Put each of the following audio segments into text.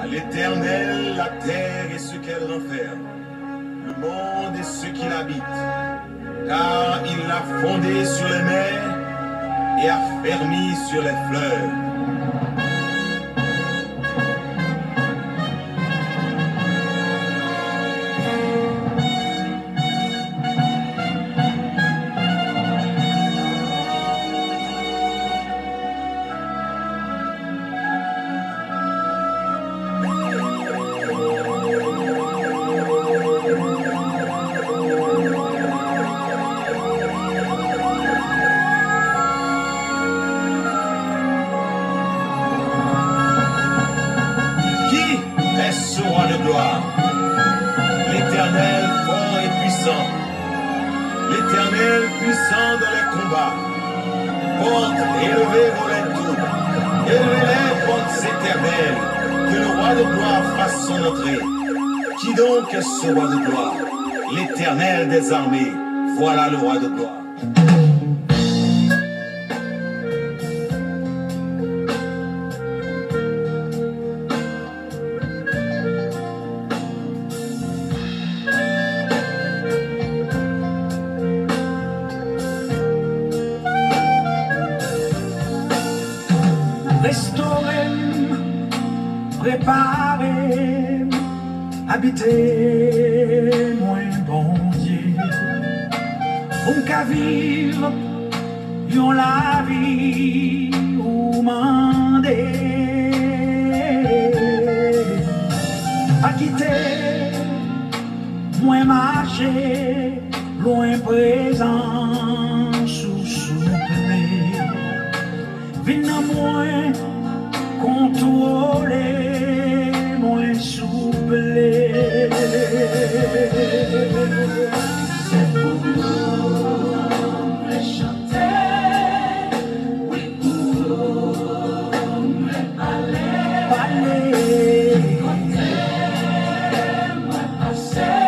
À l'Éternel, la terre et ce qu'elle renferme, le monde et ceux qui l'habitent, car il l'a fondé sur les mers et a fermi sur les fleuves. Ce roi de gloire, l'Éternel fort et puissant, l'Éternel puissant dans les combats, porte élevez vos linteaux, élevez les portes éternelles, que le roi de gloire fasse son entrée. Qui donc est ce roi de gloire? L'Éternel des armées, voilà le roi de gloire. Restaurez, préparez, habitez, moi bon Dieu. On qu'à vivre, yon la vie ou mandé. À quitter, moi marcher, loin présent, sous souple. Vina moins contrôler, moins souple. C'est pour nous les chanter, oui pour nous les parler, compter, moi passer,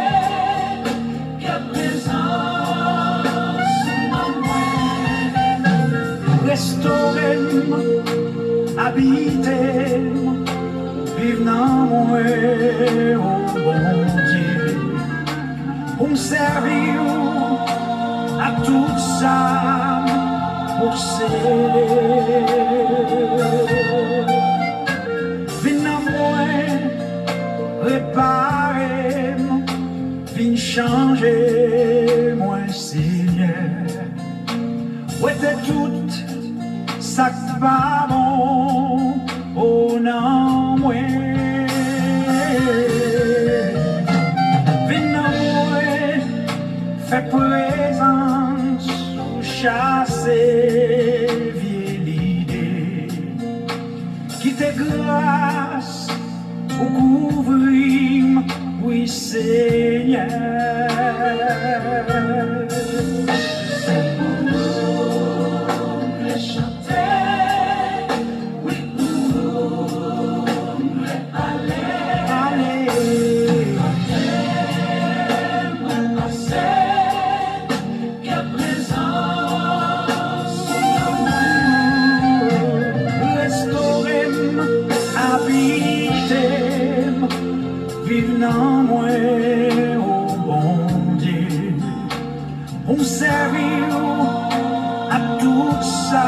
qu'à présence en moi. Restaurer, habiter, vivre dans moi, oh bon Dieu, pour me servir à tout ça, pour céder. Viens dans moi, réparer, viens changer, moi Seigneur, ouais t'es toute ça va bon, oh non, moi. Viens dans moi, fais présence, chasser vieille l'idée. Qui te grâce, ou couvrir, oui Seigneur. Vive dans moi, oh bon Dieu, pour me servir à tout ça,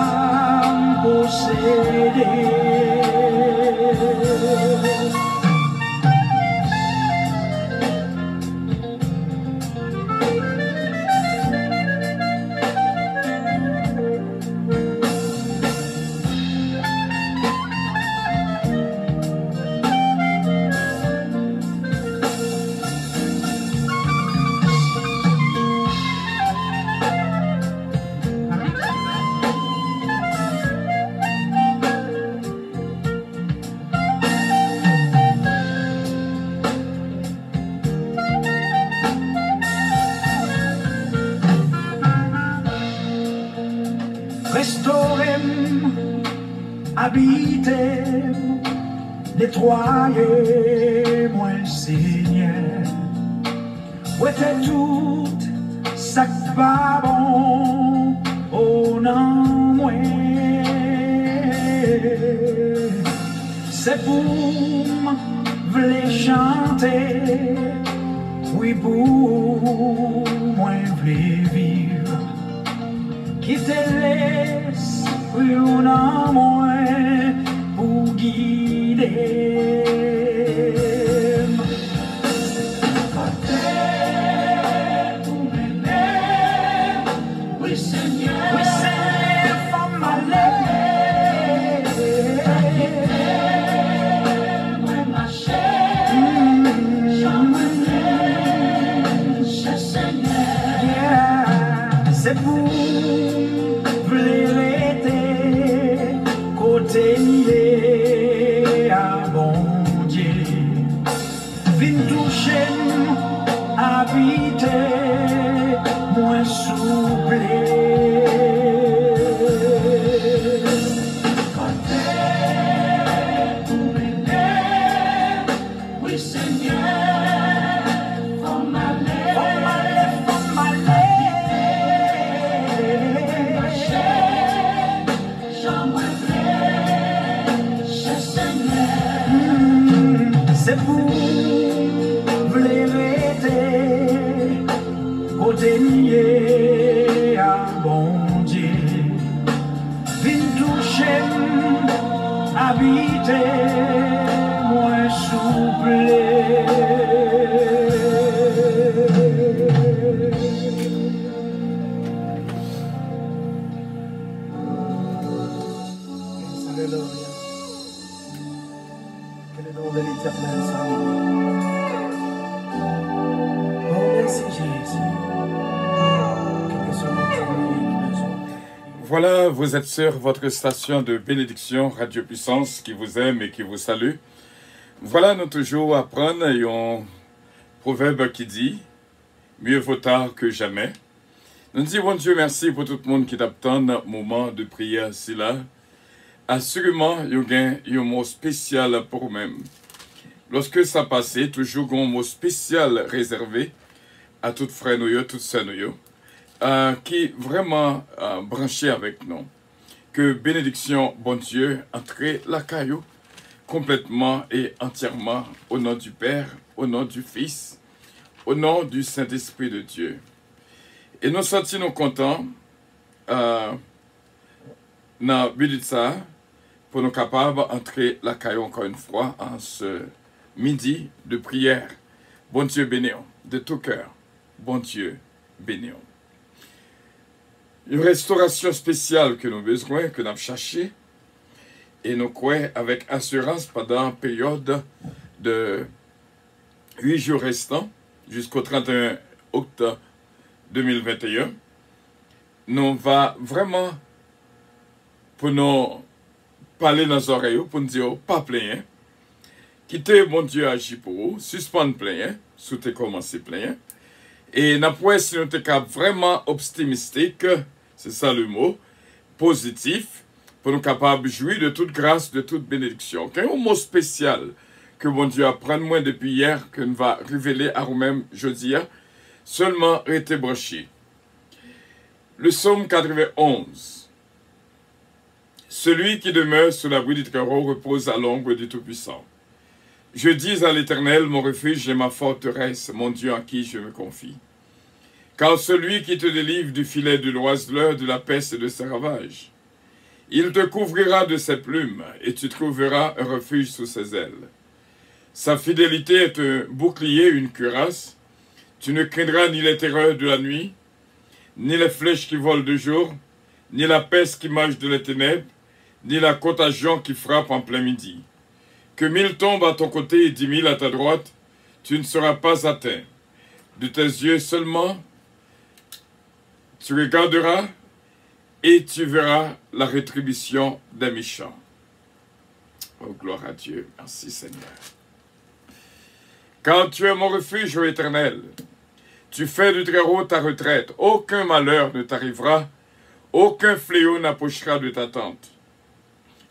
posséder. Restaurez, habitez, nettoyez, moi Seigneur. Ouais t'es tout, ça va bon, oh non, moi. c'est pour v'ler chanter, oui pour moi v'ler vivre, qui te laisse une en moi pour guider. Oui Seigneur, for my life. When my shame, yeah, c'est pour v'lériter côté lié à bon Dieu. Vin toucher, habiter, moins souple. C'est pour v'lériter côté lié à bon Dieu. Vin toucher, habiter, moins souple. Alléluia. Que le nom de l'Éternel soit béni. Oh, merci Jésus. Quel que soit notre besoin. Voilà, vous êtes sur votre station de bénédiction Radio Puissance qui vous aime et qui vous salue. Voilà, nous toujours apprendre un proverbe qui dit « Mieux vaut tard que jamais ». Nous disons, bon Dieu, merci pour tout le monde qui t'attend un moment de prière ici là. Assurément, il y a un mot spécial pour vous-même. Lorsque ça passe, toujours un mot spécial réservé à toutes frères nous, toutes sœurs nous, qui est vraiment branché avec nous. Que bénédiction, bon Dieu, entre la caillou complètement et entièrement au nom du Père, au nom du Fils, au nom du Saint-Esprit de Dieu. Et nous sommes contents dans Biditsa pour nous capables d'entrer la caillou encore une fois en ce midi de prière. Bon Dieu bénéant, de tout cœur. Bon Dieu bénéant. Une restauration spéciale que nous avons besoin, que nous avons cherché, et nous croyons avec assurance pendant une période de 8 jours restants, jusqu'au 31 octobre 2021, nous va vraiment pour nous parler dans les oreilles, pour nous dire, pas plein, quittez mon Dieu agit pour vous, suspendre plein, sous tes commencé plein, et nous pouvons si nous sommes vraiment optimistique, c'est ça le mot, positif, pour nous capables de jouir de toute grâce, de toute bénédiction. Quel est un mot spécial que mon Dieu apprend moi depuis hier, que nous va révéler à nous-mêmes jeudi, seulement été branché. Le psaume 91. Celui qui demeure sous l'abri du Très-Haut repose à l'ombre du Tout-Puissant. Je dis à l'Éternel, mon refuge et ma forteresse, mon Dieu en qui je me confie. Car celui qui te délivre du filet de l'oiseleur, de la peste et de ses ravages, il te couvrira de ses plumes, et tu trouveras un refuge sous ses ailes. Sa fidélité est un bouclier, une cuirasse. Tu ne craindras ni les terreurs de la nuit, ni les flèches qui volent de jour, ni la peste qui marche de les ténèbres, ni la contagion qui frappe en plein midi. Que 1000 tombent à ton côté et 10 000 à ta droite, tu ne seras pas atteint. De tes yeux seulement, tu regarderas et tu verras la rétribution des méchants. Oh, gloire à Dieu. Merci, Seigneur. Car tu es mon refuge, ô Éternel, tu fais du Très-Haut ta retraite. Aucun malheur ne t'arrivera, aucun fléau n'approchera de ta tente.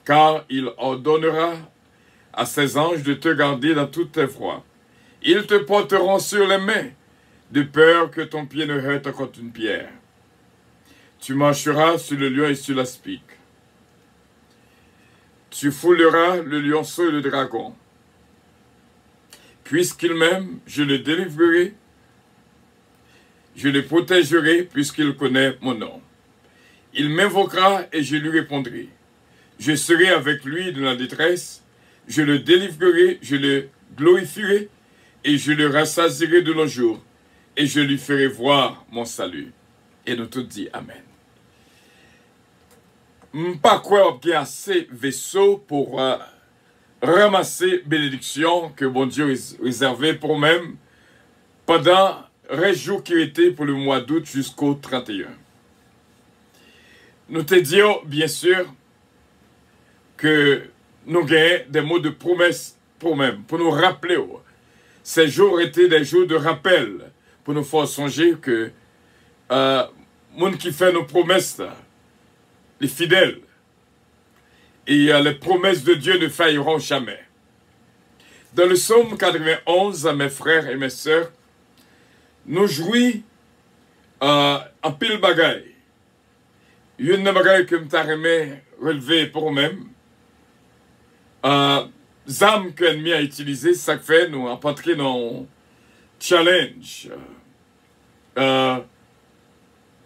Car il ordonnera à ses anges de te garder dans toutes tes voies. Ils te porteront sur les mains, de peur que ton pied ne heurte contre une pierre. Tu marcheras sur le lion et sur l'aspic. Tu fouleras le lionceau et le dragon. Puisqu'il m'aime, je le délivrerai. Je le protégerai puisqu'il connaît mon nom. Il m'invoquera et je lui répondrai. Je serai avec lui dans la détresse. Je le délivrerai, je le glorifierai et je le rassasierai de longs jours. Et je lui ferai voir mon salut. Et nous tous dit Amen. Pas quoi il y a assez vaisseaux pour ramasser bénédiction que bon Dieu réservé pour même pendant les jours qui étaient pour le mois d'août jusqu'au 31. Nous te disons bien sûr que nous gagnons des mots de promesse pour même, pour nous rappeler. Ces jours étaient des jours de rappel pour nous faire songer que monde qui fait nos promesses, les fidèles, et les promesses de Dieu ne failliront jamais. Dans le psaume 91, mes frères et mes sœurs, nous jouons en pile bagaille. Une bagaille que m'ta remet relevé pour nous-mêmes. Zam que l'ennemi a utilisé, ça fait nous entrer dans challenge.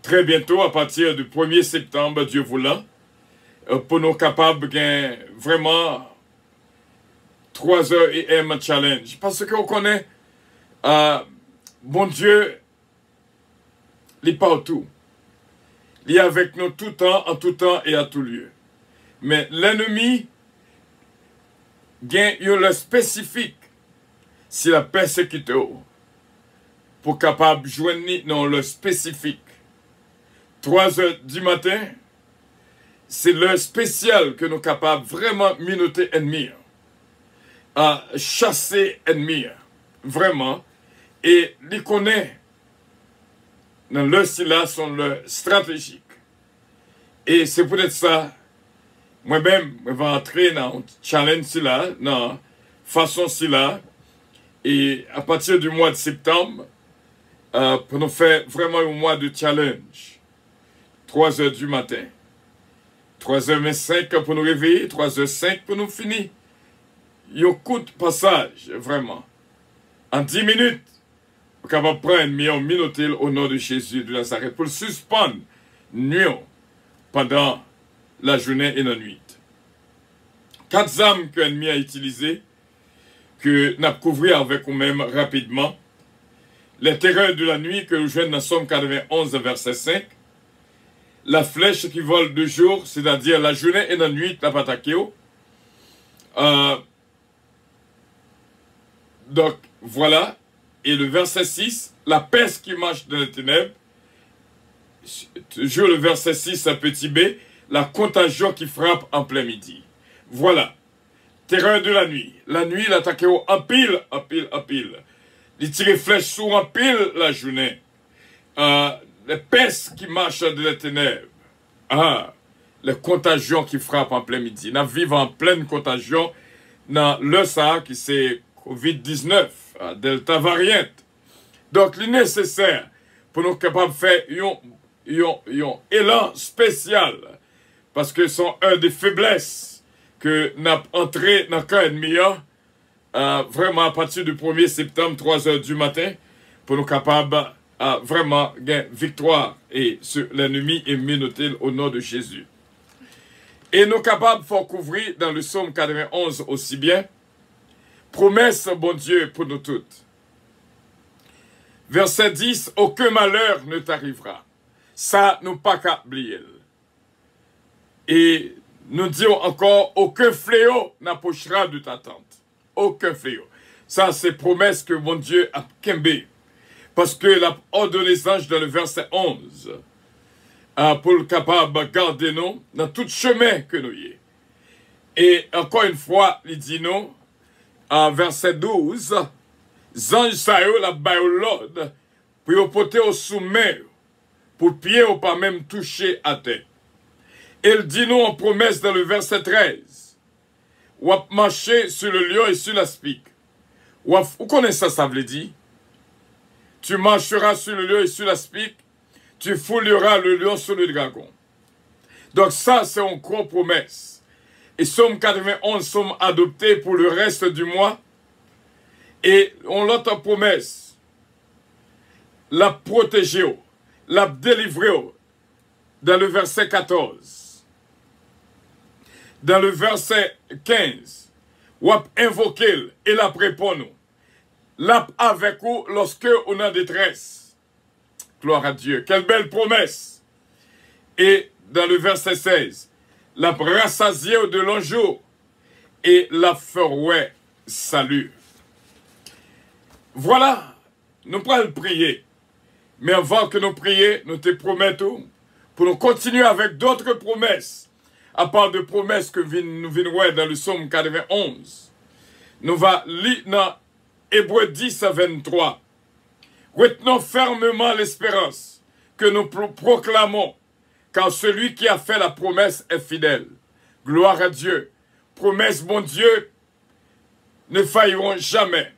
Très bientôt, à partir du 1er septembre, Dieu voulant, pour nous capables de vraiment 3 heures et un challenge. Parce qu'on connaît, bon Dieu, il est partout. Il est avec nous tout temps, en tout temps et à tout lieu. Mais l'ennemi gagne le spécifique si la persécuté pour capable joindre dans le spécifique. 3 heures du matin, c'est l'heure spéciale que nous sommes capables vraiment minoter ennemi, à chasser ennemi, vraiment, et les connaît dans l'heure là sont l'heure stratégique. Et c'est peut-être ça, moi-même, je vais entrer dans un challenge là, dans façon là, et à partir du mois de septembre, pour nous faire vraiment un mois de challenge. 3 heures du matin. 3h05 pour nous réveiller, 3h05 pour nous finir. Il y a un coup de passage, vraiment. En 10 minutes, on est capable de prendre un minotel au nom de Jésus de Nazareth pour le suspendre nuit pendant la journée et la nuit. 4 armes que l'ennemi a utilisées, que nous avons couvert avec nous-mêmes rapidement. Les terreurs de la nuit que nous jouons dans Somme 91, verset 5. La flèche qui vole de jour, c'est-à-dire la journée et la nuit, n'a pas attaqué. Donc, voilà. Et le verset 6, la peste qui marche dans les ténèbres. Toujours le verset 6, un petit b, la contagion qui frappe en plein midi. Voilà. Terreur de la nuit. La nuit, il attaque en pile, en pile, en pile. Il tire flèche sur en pile la journée. Les pestes qui marchent dans les ténèbres. Les contagions qui frappent en plein midi. Nous vivons en pleine contagion dans le Sahara qui c'est COVID-19, Delta variant. Donc, il est nécessaire pour nous capables de faire un élan spécial parce que ce sont un des faiblesses que nous avons entré dans le camp ennemi vraiment à partir du 1er septembre, 3 heures du matin, pour nous capables vraiment gagner victoire et sur l'ennemi est minoté au nom de Jésus. Et nous capables de faire couvrir dans le psaume 91 aussi bien, promesse bon Dieu pour nous toutes. Verset 10, aucun malheur ne t'arrivera. Ça, nous pas qu'à oublier. Et nous disons encore, aucun fléau n'approchera de ta tente. Aucun fléau. Ça, c'est promesse que mon Dieu a kembé. Parce que la ordonné les anges dans le verset 11, pour le capable de garder nous dans tout chemin que nous y est. Et encore une fois, il dit nous, en verset 12, anges sa yo la bayo l'ordre, pour y porter au sommet, pour pied ou pas même toucher à terre. Et il dit nous en promesse dans le verset 13, ou à marcher sur le lion et sur l'aspic. Vous connaissez ça veut dire? Tu marcheras sur le lion et sur l'aspic, tu fouleras le lion sur le dragon. Donc ça, c'est une grande promesse. Et Somme 91 sommes adoptés pour le reste du mois. Et on l'autre promesse. La protéger, la délivrer. Dans le verset 14. Dans le verset 15. Ou invoquer et la répondre. L'a avec vous lorsque on est en détresse. Gloire à Dieu. Quelle belle promesse. Et dans le verset 16. La rassasier de longs jours et la ferouet salut. Voilà, nous pourrons prier. Mais avant que nous prions, nous te promettons pour nous continuer avec d'autres promesses. À part de promesses que nous venons dans le psaume 91. Nous allons lire dans Hébreux 10 à 23. Retenons fermement l'espérance que nous proclamons. Car celui qui a fait la promesse est fidèle. Gloire à Dieu. Promesse, bon Dieu, ne failliront jamais.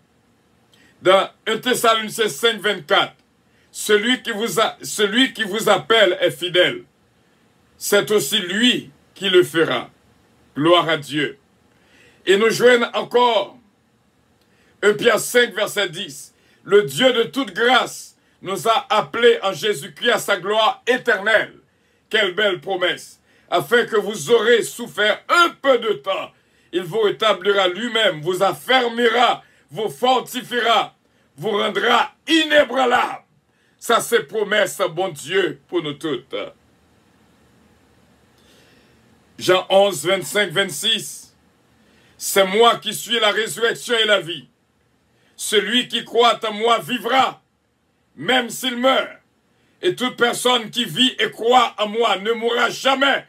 Dans 1 Thessaloniciens 5, 24, celui qui vous appelle est fidèle. C'est aussi lui qui le fera. Gloire à Dieu. Et nous joignons encore 1 Pierre 5, verset 10. Le Dieu de toute grâce nous a appelés en Jésus-Christ à sa gloire éternelle. Quelle belle promesse! Afin que vous aurez souffert un peu de temps, il vous rétablira lui-même, vous affermira, vous fortifiera, vous rendra inébranlable. Ça, c'est promesse, bon Dieu, pour nous toutes. Jean 11, 25, 26. C'est moi qui suis la résurrection et la vie. Celui qui croit en moi vivra, même s'il meurt. Et toute personne qui vit et croit en moi ne mourra jamais.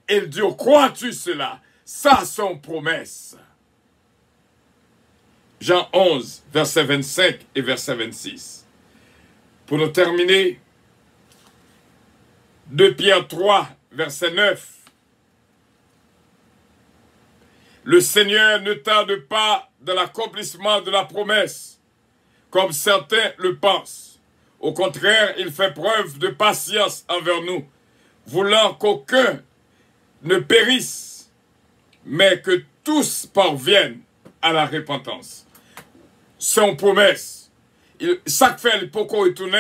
Et Dieu, crois-tu cela? Ça, sont promesses. Jean 11, verset 25 et verset 26. Pour nous terminer, 2 Pierre 3, verset 9. Le Seigneur ne tarde pas dans l'accomplissement de la promesse, comme certains le pensent. Au contraire, il fait preuve de patience envers nous, voulant qu'aucun ne périsse, mais que tous parviennent à la repentance. C'est une promesse. Ça fait pourquoi il tourne,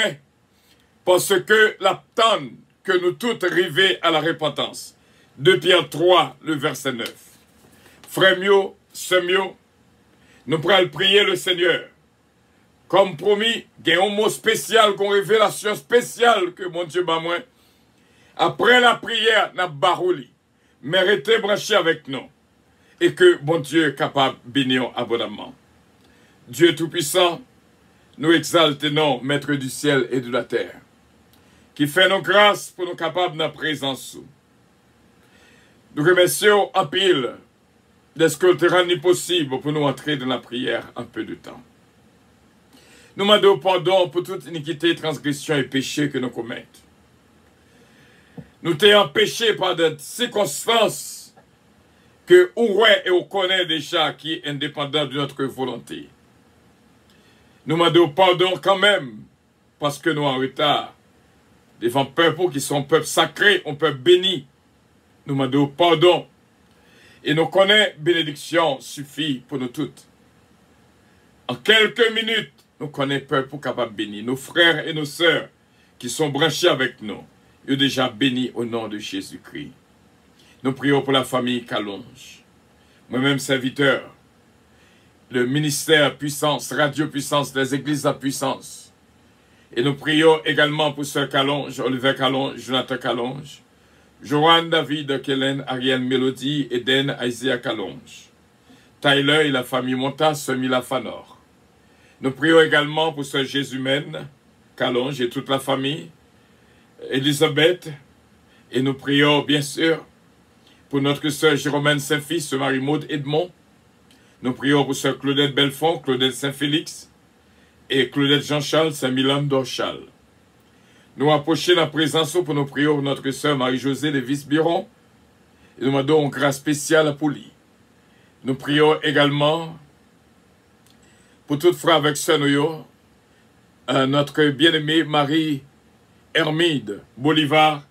parce que l'attente que nous tous arrivons à la repentance. 2 Pierre 3, le verset 9. Frère mio, sœur mio, nous pourrons prier le Seigneur. Comme promis, il y a un mot spécial, une révélation spéciale que mon Dieu m'a moi. Après la prière, nous barouli. Mais restez branchés avec nous. Et que bon Dieu est capable de bénir abondamment. Dieu Tout-Puissant, nous exaltons, Maître du ciel et de la terre, qui fait nos grâces pour nous capables de présence. Nous remercions en pile de ce que le terrain est possible pour nous entrer dans la prière un peu de temps. Nous demandons pardon pour toute iniquité, transgression et péché que nous commettons. Nous t'ayons empêchés par des circonstances que nous et on connaît déjà qui est indépendant de notre volonté. Nous demandons pardon quand même parce que nous en retard devant peuple qui sont peuple sacré, un peuple béni. Nous demandons pardon et nous connaissons bénédiction suffit pour nous toutes. En quelques minutes, nous connaissons peuple capable de bénir. Nos frères et nos sœurs qui sont branchés avec nous, ils sont déjà bénis au nom de Jésus-Christ. Nous prions pour la famille Calonge. Moi-même serviteur, le ministère Puissance, Radio Puissance, les églises à Puissance. Et nous prions également pour Sœur Calonge, Olivier Calonge, Jonathan Calonge, Joanne David, Kellen, Ariel Mélodie, Eden, Isaiah Calonge, Tyler et la famille Montas, Semila Fanor. Nous prions également pour Sœur Jésumène Calonge et toute la famille, Elisabeth, et nous prions bien sûr pour notre Sœur Jérôme Saint-Fils, Sœur Marie-Maude Edmond. Nous prions pour Sœur Claudette Belfond, Claudette Saint-Félix et Claudette Jean-Charles Saint-Milan d'Orchal. Nous approchons la présence pour nous prions pour notre Sœur Marie-Josée Lévis-Biron et nous demandons une grâce spéciale pour lui. Nous prions également pour toute frère avec Sœur Noyo, notre bien-aimée Marie Hermide Bolivar,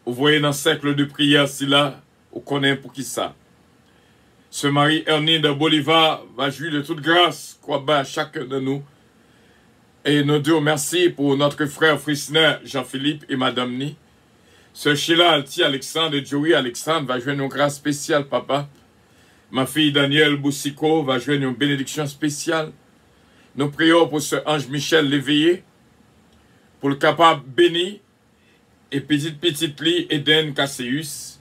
vous voyez dans le cercle de prière, si là, vous connaissez pour qui ça. Ce mari Ernie de Bolivar va jouir de toute grâce, quoi bas chacun de nous. Et nous disons merci pour notre frère Frisner, Jean-Philippe et Madame Ni. Ce Sheila Alti Alexandre et Joey Alexandre va jouer une grâce spéciale, papa. Ma fille Danielle Boussico va jouer une bénédiction spéciale. Nous prions pour ce Ange Michel l'éveillé, pour le capable béni, et petite Lee Eden Casseus.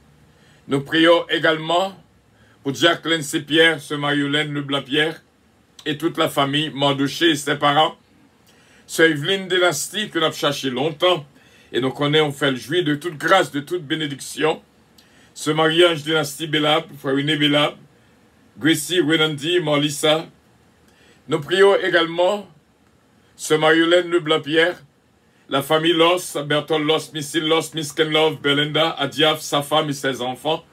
Nous prions également pour Jacqueline Pierre, ce Mariolène Leblanc-Pierre, et toute la famille, Mandouché et ses parents. Ce Evelyne Dynastie que nous avons cherché longtemps, et nous connaissons, on fait le jouir de toute grâce, de toute bénédiction. Ce Marie-Ange Dynastie Bellab, Frère René Bellab, Gracie, Renandi, Morlissa. Nous prions également ce Mariolène Leblanc-Pierre, la famille Loss, Bertol Loss, Missile Loss, Miss Ken Love, Belinda, Adiaf, sa femme et ses enfants.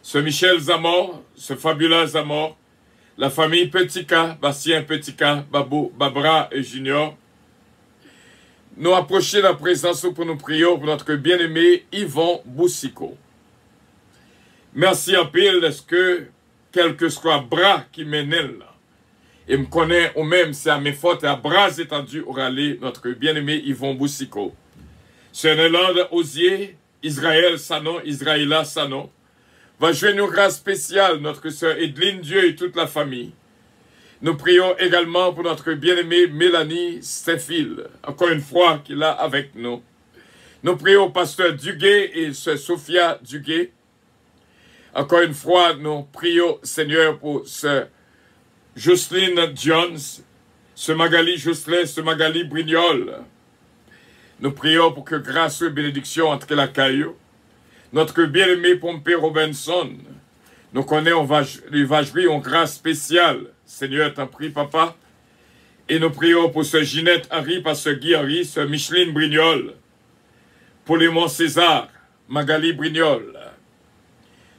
Ce Michel Zamor, ce Fabula Zamor, la famille Petika, Bastien Petika, Babou, Babra et Junior. Nous approcher la présence pour nous prier pour notre bien-aimé Yvon Boussico. Merci en pile, est-ce que quel que soit bras qui mène là, et me connaît ou même c'est à mes fautes et à bras étendus au râler notre bien-aimé Yvon Boussico. C'est Nélande Osier, Israël Sanon, Israëla Sanon, va jouer une grâce spéciale notre sœur Edline Dieu et toute la famille. Nous prions également pour notre bien-aimée Mélanie Stéphile, encore une fois qu'il est avec nous. Nous prions au pasteur Duguay et sœur Sophia Duguay. Encore une fois, nous prions, Seigneur, pour ce Jocelyne Jones, ce Magali Jocelyn, ce Magali Brignol. Nous prions pour que grâce et bénédiction entre la caillou. Notre bien-aimé Pompé Robinson, nous connaissons, il va jouer en grâce spéciale. Seigneur, t'en prie, papa. Et nous prions pour ce Ginette Henry, pour ce Guy Henry, ce Micheline Brignol, pour les Mont César, Magali Brignol.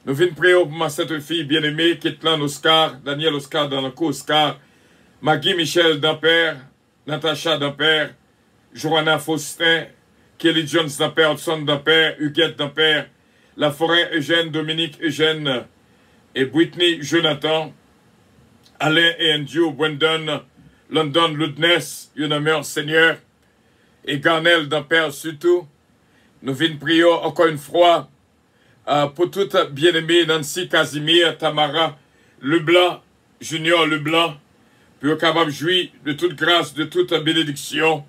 Nous venons prier pour ma cette fille bien-aimée, Ketlan Oscar, Daniel Oscar Danako Oscar, Maggie Michel Dampère, Natacha Dampère, Joanna Faustin, Kelly Jones Dampère, Hudson Dampère, Huguette Dampère, La Forêt Eugène, Dominique Eugène et Whitney Jonathan, Alain et Andrew, Brandon, London Ludness, Yonamer Seigneur, et Garnel Dampère surtout. Nous venons prier encore une fois pour toute bien-aimée Nancy Casimir, Tamara Leblanc, Junior Leblanc, pour capable de jouir de toute grâce, de toute bénédiction.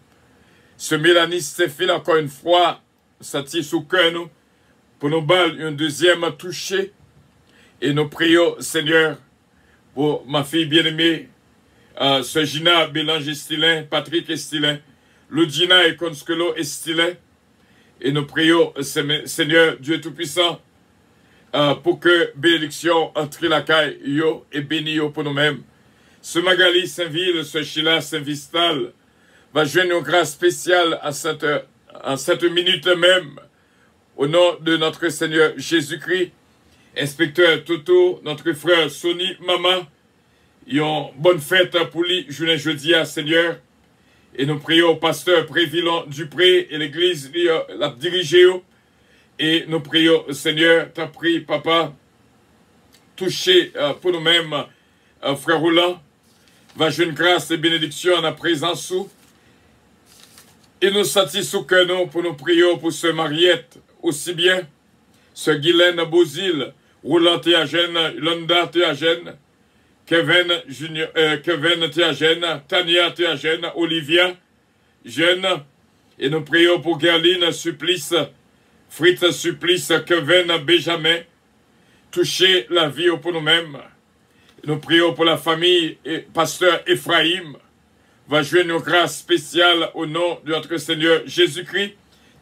Ce Mélanie Stéphine, encore une fois, ça tire sous cœur nous, pour nous balle une deuxième touchée. Et nous prions, Seigneur, pour ma fille bien-aimée, ce Gina Bélange Estilin, Patrick Estilin, Ludina et Conscolo Estilin. Et nous prions, Seigneur Dieu Tout-Puissant, pour que bénédiction entre la caille yo et béni yo pour nous-mêmes. Ce Magali Saint-Ville, ce Sheila Saint-Vistal, va jouer une grâce spéciale à cette minute même, au nom de notre Seigneur Jésus-Christ. Inspecteur Toto, notre frère Sonny, maman, ils ont bonne fête pour lui, jeudi à Seigneur. Et nous prions au pasteur Prévillon Dupré et l'église la dirigée. Et nous prions, Seigneur, t'as pris, papa, touché pour nous-mêmes, frère Roland, va jouer une grâce et bénédiction en la présence sous. Et nous satisfaisons que nous pour nous prier pour ce Mariette aussi bien, ce Guylaine Bozil, Roland Théagène, Londa Théagène, Kevin Théagène, Tania Théagène, Olivia Jeune, et nous prions pour Gerline Supplice, Fritz Supplice, Kevin Benjamin, toucher la vie pour nous-mêmes. Nous prions pour la famille et pasteur Ephraim, va jouer une grâce spéciale au nom de notre Seigneur Jésus-Christ,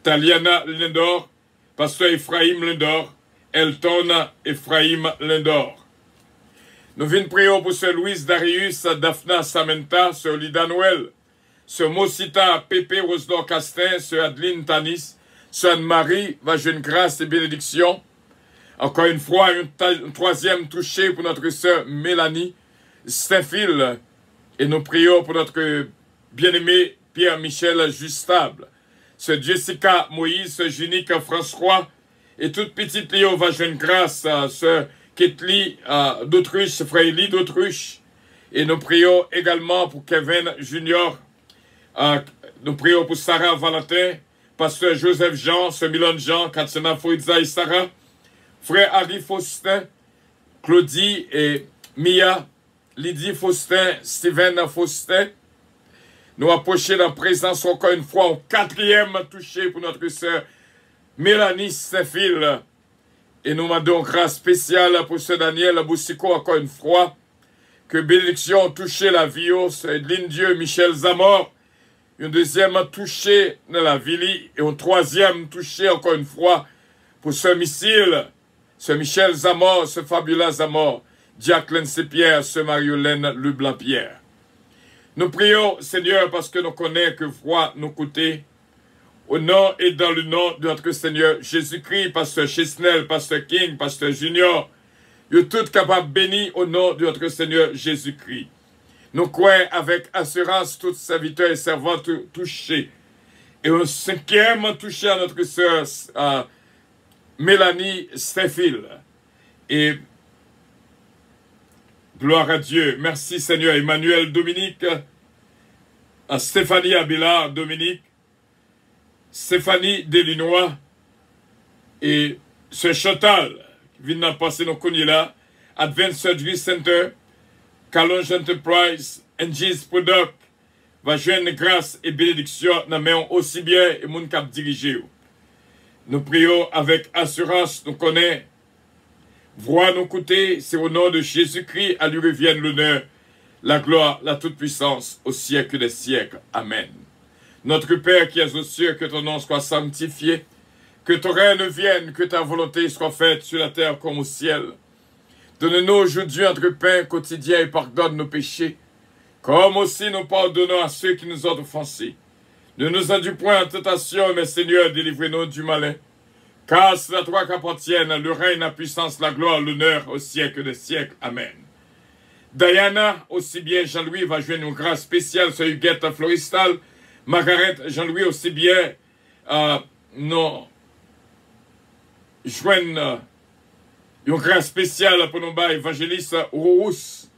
Taliana Lindor, pasteur Ephraim Lindor, Elton Ephraim Lindor. Nous venons prier pour ce Louis Darius, Daphna Samantha, ce Lida Noël, ce Mosita Pépé Rosedor Castin, ce Adeline Tanis, ce Anne-Marie, va jouer une grâce et bénédiction. Encore une fois, une troisième touchée pour notre sœur Mélanie Saint-Phil. Et nous prions pour notre bien-aimé Pierre-Michel Justable, ce Jessica Moïse, ce Junique François, et toute petite Léo va jouer une grâce, ce Ketli d'Autruche, frère Eli d'Autruche. Et nous prions également pour Kevin Junior. Nous prions pour Sarah Valentin, pasteur Joseph Jean, Sœur Milan Jean, Katsana Fouidza et Sarah, frère Harry Faustin, Claudie et Mia, Lydie Faustin, Steven Faustin. Nous approchons la présence encore une fois au 4e touché pour notre sœur Mélanie Saint-Phil. Et nous demandons grâce spéciale pour sœur Daniel Boussiko encore une fois. Que bénédiction touché la vie, sœur Edline Dieu, Michel Zamor. Un deuxième touché dans la ville et un troisième touché encore une fois pour sœur Missile, sœur Michel Zamor, sœur Fabiola Zamor, Jacqueline Sepierre, sœur Mariolène Leblanc-Pierre. Nous prions, Seigneur, parce que nous connaissons que foi nous coûter. Au nom et dans le nom de notre Seigneur Jésus-Christ, pasteur Chesnel, pasteur King, pasteur Junior, nous tous capables bénis au nom de notre Seigneur Jésus-Christ. Nous croyons avec assurance tous serviteurs et servantes touchés. Et un 5e touché à notre sœur Mélanie Saint-Phil. Et gloire à Dieu. Merci Seigneur. Emmanuel Dominique, Stéphanie Abélard Dominique, Stéphanie Delinois et Sœur Chantal, qui vient de passer nos connus là, Advanced Surgery Center, Calonge Enterprise, NG's Product, va joindre grâce et bénédiction dans main aussi bien et mon cap dirigé. Nous prions avec assurance, nous connaissons, voix nous coûter, c'est au nom de Jésus-Christ, à lui revienne l'honneur, la gloire, la toute-puissance, au siècle des siècles. Amen. Notre Père qui es aux cieux, que ton nom soit sanctifié, que ton règne vienne, que ta volonté soit faite sur la terre comme au ciel. Donne-nous aujourd'hui notre pain quotidien et pardonne nos péchés, comme aussi nous pardonnons à ceux qui nous ont offensés. Ne nous induis point en tentation, mais Seigneur, délivrez-nous du malin. Car c'est à toi qu'appartiennent le règne, la puissance, la gloire, l'honneur au siècle des siècles. Amen. Diana, aussi bien Jean-Louis, va jouer une grâce spéciale sur Huguette Floristal. Margaret, Jean-Louis, aussi bien nous joignent une grâce spéciale pour nos bas évangélistes Rousse,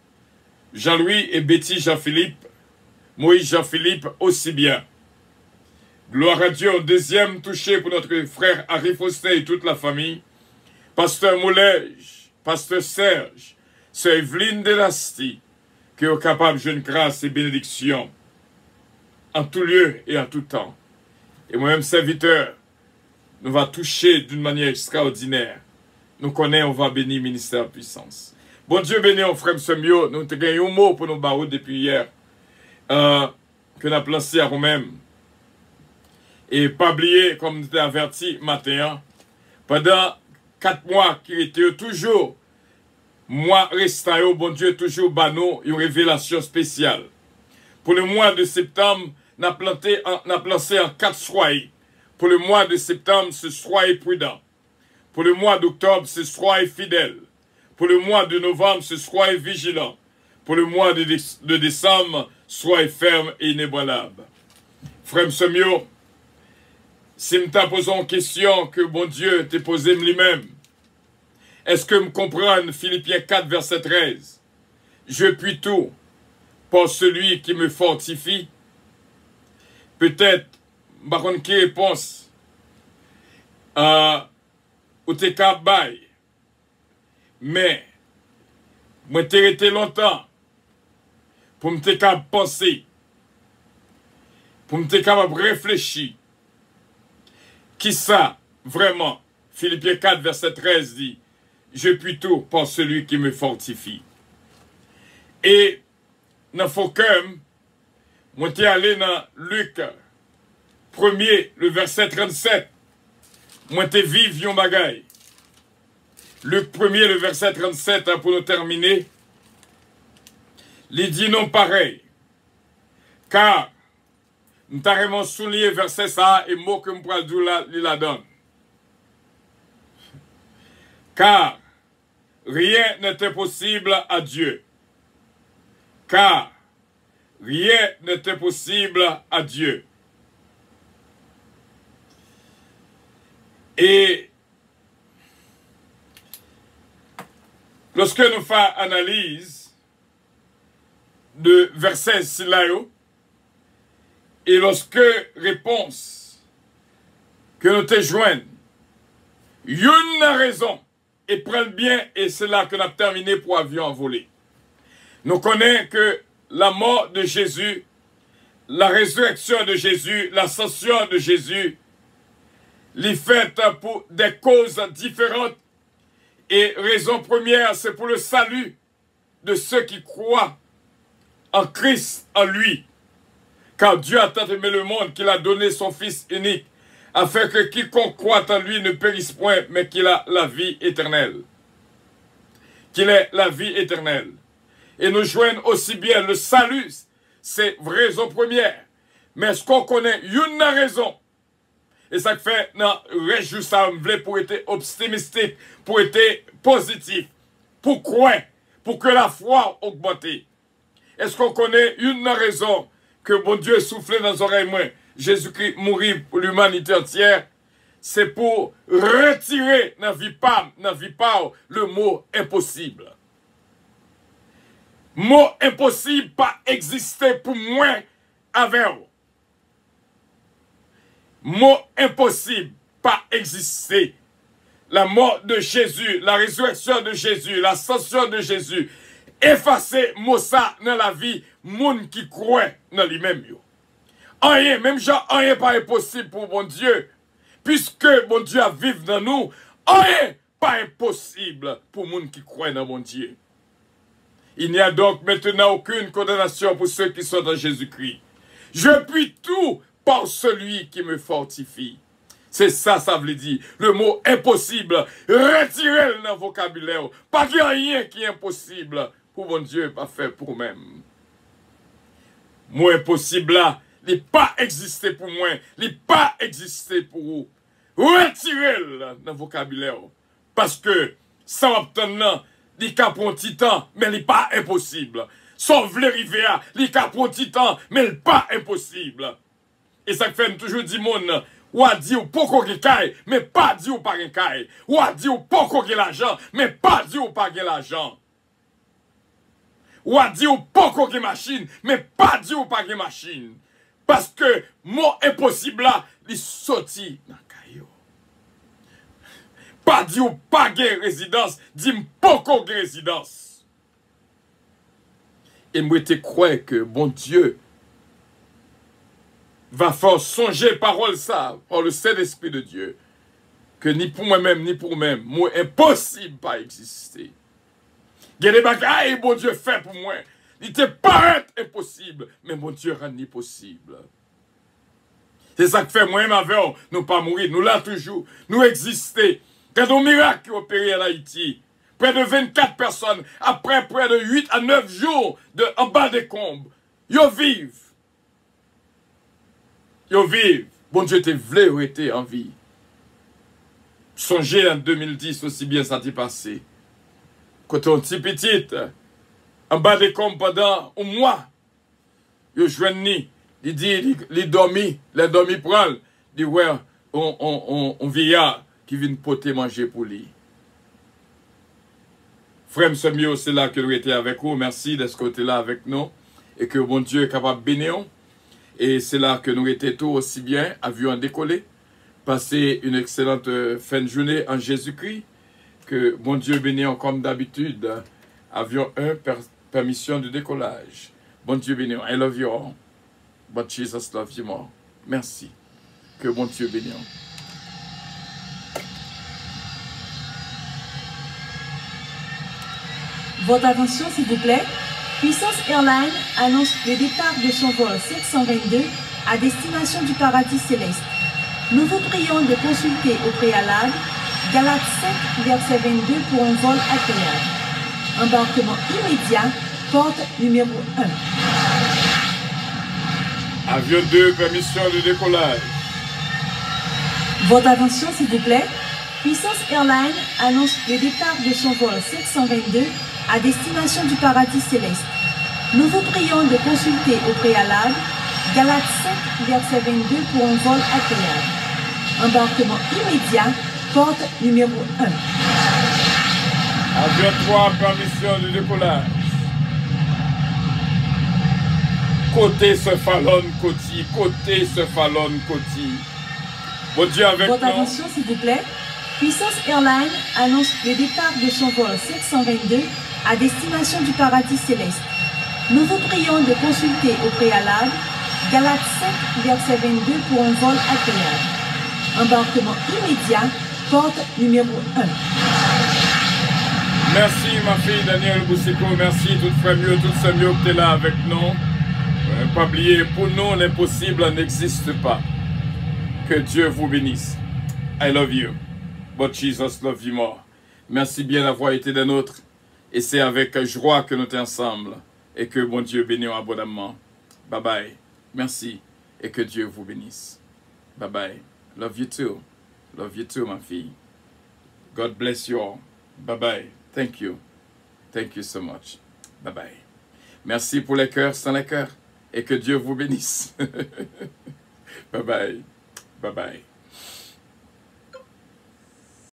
Jean-Louis et Betty Jean-Philippe, Moïse Jean-Philippe aussi bien. Gloire à Dieu, deuxième touché pour notre frère Harry Faustin et toute la famille. Pasteur Moulège, Pasteur Serge, Sœur Evelyne Delasty, qui est capable de jeune grâce et bénédiction en tout lieu et en tout temps. Et moi-même, serviteur, nous va toucher d'une manière extraordinaire. Nous connaissons, on va bénir ministère de puissance. Bon Dieu béni, on frère Semio, nous avons gagné un mot pour nous barreaux depuis hier, que nous avons lancé à nous-mêmes. Et pas oublier, comme nous avons averti matin, pendant 4 mois qui étaient toujours, moi restant, bon Dieu, toujours banou, une révélation spéciale. Pour le mois de septembre, nous avons lancé en 4 soirées. Pour le mois de septembre, ce soyez prudent. Pour le mois d'octobre, ce soyez fidèle. Pour le mois de novembre, ce soyez vigilant. Pour le mois de décembre, soyez ferme et inébranlable. Frère Semio, si je te pose une question que bon Dieu t'a posée lui-même, est-ce que me comprendre Philippiens 4, verset 13? Je puis tout par celui qui me fortifie. Peut-être, baron qui réponse ou t'es capable, mais moi t'ai été longtemps pour me t'es capable penser, pour me t'es capable réfléchir. Qui ça, vraiment, Philippiens 4, verset 13 dit, je puis tout par celui qui me fortifie. Et dans Focum, moi t'es allé dans Luc 1er, le verset 37. Moi t'es vive yon bagay. Luc 1er, le verset 37, hein, pour nous terminer. Il dit non pareil. Car, nous t'avons vraiment souligné verset ça et mot que nous pourrons dire la donne. Car, rien n'est impossible à Dieu. Car, rien n'est impossible à Dieu. lorsque nous faisons analyse de verset Silayo, et lorsque réponse que nous te joignons, une raison, et prenne bien, et c'est là que nous avons terminé pour avion envolé. Nous connaissons que la mort de Jésus, la résurrection de Jésus, l'ascension de Jésus, les faites pour des causes différentes. Et raison première, c'est pour le salut de ceux qui croient en Christ, en lui. Car Dieu a tant aimé le monde qu'il a donné son Fils unique, afin que quiconque croit en lui ne périsse point, mais qu'il a la vie éternelle. Qu'il ait la vie éternelle. Et nous joignons aussi bien le salut, c'est raison première. Mais est-ce qu'on connaît une raison? Et ça fait, non, réjouir ça, pour être optimistique, pour être positif. Pourquoi? Pour que la foi augmente. Est-ce qu'on connaît une raison que bon Dieu soufflé dans les oreilles moins? Jésus-Christ mourit pour l'humanité entière. C'est pour retirer dans la vie pas le mot impossible. Mot impossible pas exister pour moi avec vous. Mot impossible pas exister. La mort de Jésus, la résurrection de Jésus, l'ascension de Jésus, effacer mot ça dans la vie, monde qui croit dans lui-même. Rien, même genre, rien pas impossible pour bon Dieu. Puisque bon Dieu a vivre dans nous, rien pas impossible pour monde qui croit dans bon Dieu. Il n'y a donc maintenant aucune condamnation pour ceux qui sont dans Jésus-Christ. Je puis tout par celui qui me fortifie. C'est ça, ça veut dire. Le mot impossible, retirez-le dans le vocabulaire. Pas qu'il y a rien qui est impossible. Pour mon Dieu, pas fait pour moi-même. Mot impossible là, il n'est pas existé pour moi. Il n'est pas existé pour vous. Retirez-le dans le vocabulaire. Parce que ça va obtenir les cas pour un titan, mais il n'est pas impossible. Sauf les rivières, les cas pour un titan, mais il n'est pas impossible. Et ça fait toujours dire mon ou a dit ou poko qui caille, mais pas dit ou pas qui caille. Ou a dit ou poko qui l'argent, mais pas dit ou pas qui l'argent. Ou a dit ou poko qui machine, mais pas dit ou pas qui machine. Parce que mot impossible là, il sorti dans caillou. Pas dit ou pas qui résidence, dit poko qui résidence. Et moi te crois que bon Dieu va faire songer parole ça, par le Saint-Esprit de Dieu, que ni pour moi-même, ni pour moi-même, moi, impossible pas exister. Il y a des bagailles, bon Dieu fait pour moi. Il te paraît impossible, mais mon Dieu rend possible. C'est ça que fait moi-même avec nous pas mourir, nous là toujours, nous exister. Quand nos miracles qui opéré en Haïti, près de 24 personnes, après près de 8 à 9 jours en bas des combes, ils vivent. Yo vive, bon Dieu te voulait ou était en vie. Songez en 2010 aussi bien ça t'est passé. Quand on petit petite, en bas des combes pendant un mois, yo joigni, il dit, il dormi prend, dit ouais, on vieillard qui vient poter manger pour lui. Frère Semio, c'est là que nous étions avec vous. Merci d'être côté là avec nous et que bon Dieu est capable de bénir. Et c'est là que nous étions tous aussi bien, avions décollé, passer une excellente fin de journée en Jésus-Christ, que bon Dieu bénisse comme d'habitude, avions permission de décollage. Bon Dieu bénisse, I love you all, but Jesus loves you more. Merci, que bon Dieu bénisse. Votre attention s'il vous plaît. Puissance Airlines annonce le départ de son vol 722 à destination du paradis céleste. Nous vous prions de consulter au préalable Galates 5, verset 22 pour un vol agréable. Embarquement immédiat, porte numéro 1. Avion 2, permission de décollage. Votre attention s'il vous plaît. Puissance Airlines annonce le départ de son vol 722 à destination du paradis céleste. Nous vous prions de consulter au préalable Galates 5, verset 22 pour un vol agréable. Embarquement immédiat, porte numéro 1. Avion 3, permission de décollage. Côté ce Fallon Côti, côté ce Fallon Côti. Bon Dieu avec Votre nous. attention s'il vous plaît. Puissance Airlines annonce le départ de son vol 722 à destination du paradis céleste. Nous vous prions de consulter au préalable Galates 5, verset 22 pour un vol agréable. Embarquement immédiat, porte numéro 1. Merci ma fille Daniel Boussiko, merci tout frère mieux, tout ce mieux que tu es là avec nous. Pas oublier, pour nous l'impossible n'existe pas. Que Dieu vous bénisse. I love you. But Jesus love you more. Merci bien d'avoir été des nôtres. Et c'est avec joie que nous sommes ensemble. Et que bon Dieu bénisse abondamment. Bye bye. Merci. Et que Dieu vous bénisse. Bye bye. Love you too. Love you too, ma fille. God bless you all. Bye bye. Thank you. Thank you so much. Bye bye. Merci pour les cœurs sans les cœurs. Et que Dieu vous bénisse. Bye bye. Bye bye.